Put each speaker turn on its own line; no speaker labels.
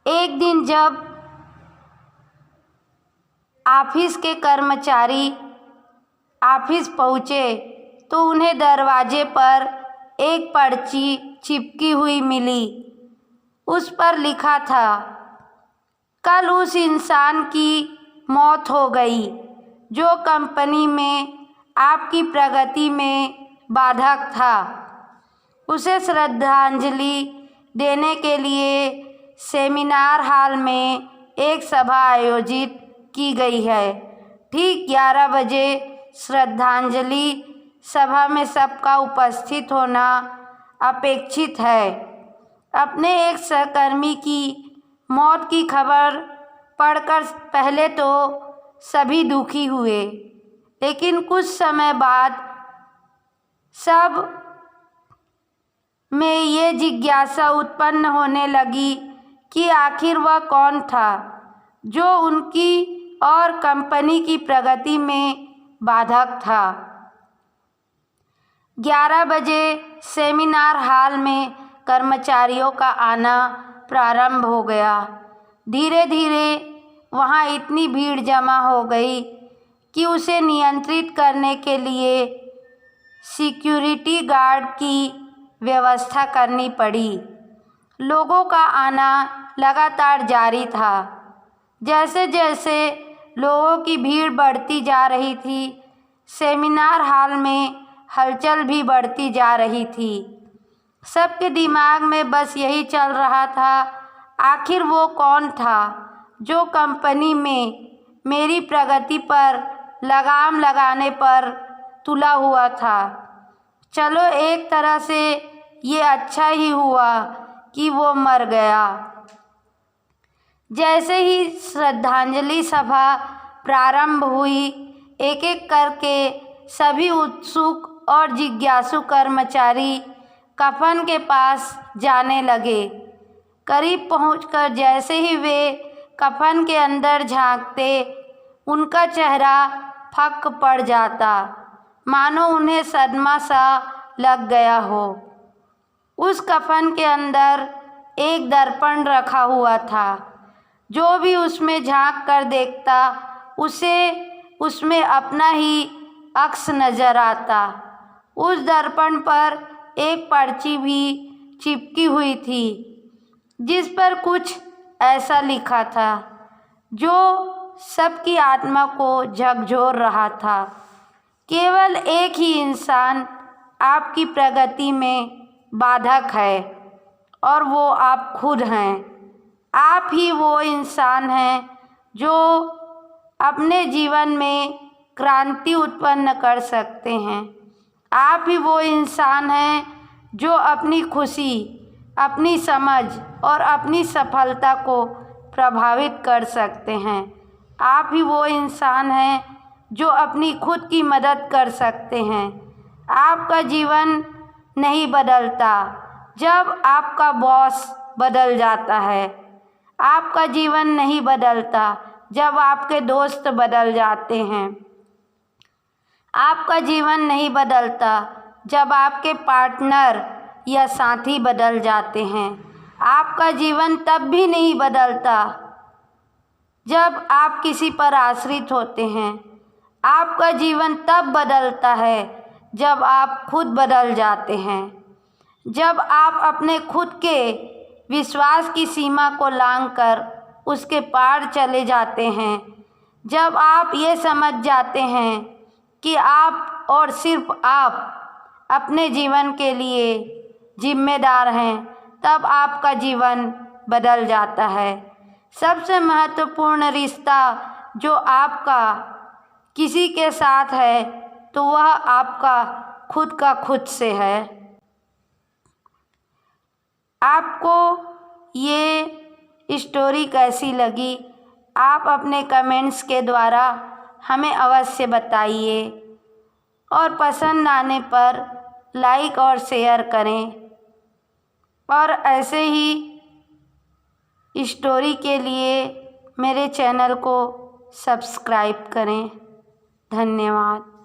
एक दिन जब ऑफिस के कर्मचारी ऑफिस पहुँचे तो उन्हें दरवाजे पर एक पर्ची चिपकी हुई मिली। उस पर लिखा था, कल उस इंसान की मौत हो गई जो कंपनी में आपकी प्रगति में बाधक था। उसे श्रद्धांजलि देने के लिए सेमिनार हॉल में एक सभा आयोजित की गई है। ठीक 11 बजे श्रद्धांजलि सभा में सबका उपस्थित होना अपेक्षित है। अपने एक सहकर्मी की मौत की खबर पढ़कर पहले तो सभी दुखी हुए, लेकिन कुछ समय बाद सब में ये जिज्ञासा उत्पन्न होने लगी कि आखिर वह कौन था जो उनकी और कंपनी की प्रगति में बाधक था। 11 बजे सेमिनार हॉल में कर्मचारियों का आना प्रारंभ हो गया। धीरे धीरे वहाँ इतनी भीड़ जमा हो गई कि उसे नियंत्रित करने के लिए सिक्योरिटी गार्ड की व्यवस्था करनी पड़ी। लोगों का आना लगातार जारी था। जैसे जैसे लोगों की भीड़ बढ़ती जा रही थी, सेमिनार हॉल में हलचल भी बढ़ती जा रही थी। सबके दिमाग में बस यही चल रहा था, आखिर वो कौन था जो कंपनी में मेरी प्रगति पर लगाम लगाने पर तुला हुआ था। चलो एक तरह से ये अच्छा ही हुआ कि वो मर गया। जैसे ही श्रद्धांजलि सभा प्रारंभ हुई, एक एक करके सभी उत्सुक और जिज्ञासु कर्मचारी कफन के पास जाने लगे। करीब पहुंचकर जैसे ही वे कफन के अंदर झांकते, उनका चेहरा फक पड़ जाता, मानो उन्हें सदमा सा लग गया हो। उस कफन के अंदर एक दर्पण रखा हुआ था। जो भी उसमें झांक कर देखता, उसे उसमें अपना ही अक्स नज़र आता। उस दर्पण पर एक पर्ची भी चिपकी हुई थी, जिस पर कुछ ऐसा लिखा था जो सबकी आत्मा को झकझोर रहा था। केवल एक ही इंसान आपकी प्रगति में बाधक है और वो आप खुद हैं। आप ही वो इंसान हैं जो अपने जीवन में क्रांति उत्पन्न कर सकते हैं। आप ही वो इंसान हैं जो अपनी खुशी, अपनी समझ और अपनी सफलता को प्रभावित कर सकते हैं। आप ही वो इंसान हैं जो अपनी खुद की मदद कर सकते हैं। आपका जीवन नहीं बदलता जब आपका बॉस बदल जाता है। आपका जीवन नहीं बदलता जब आपके दोस्त बदल जाते हैं। आपका जीवन नहीं बदलता जब आपके पार्टनर या साथी बदल जाते हैं। आपका जीवन तब भी नहीं बदलता जब आप किसी पर आश्रित होते हैं। आपका जीवन तब बदलता है जब आप खुद बदल जाते हैं। जब आप अपने खुद के विश्वास की सीमा को लांघकर उसके पार चले जाते हैं। जब आप ये समझ जाते हैं कि आप और सिर्फ आप अपने जीवन के लिए जिम्मेदार हैं, तब आपका जीवन बदल जाता है। सबसे महत्वपूर्ण रिश्ता जो आपका किसी के साथ है, तो वह आपका खुद का खुद से है। आपको ये स्टोरी कैसी लगी, आप अपने कमेंट्स के द्वारा हमें अवश्य बताइए और पसंद आने पर लाइक और शेयर करें। और ऐसे ही स्टोरी के लिए मेरे चैनल को सब्सक्राइब करें। धन्यवाद।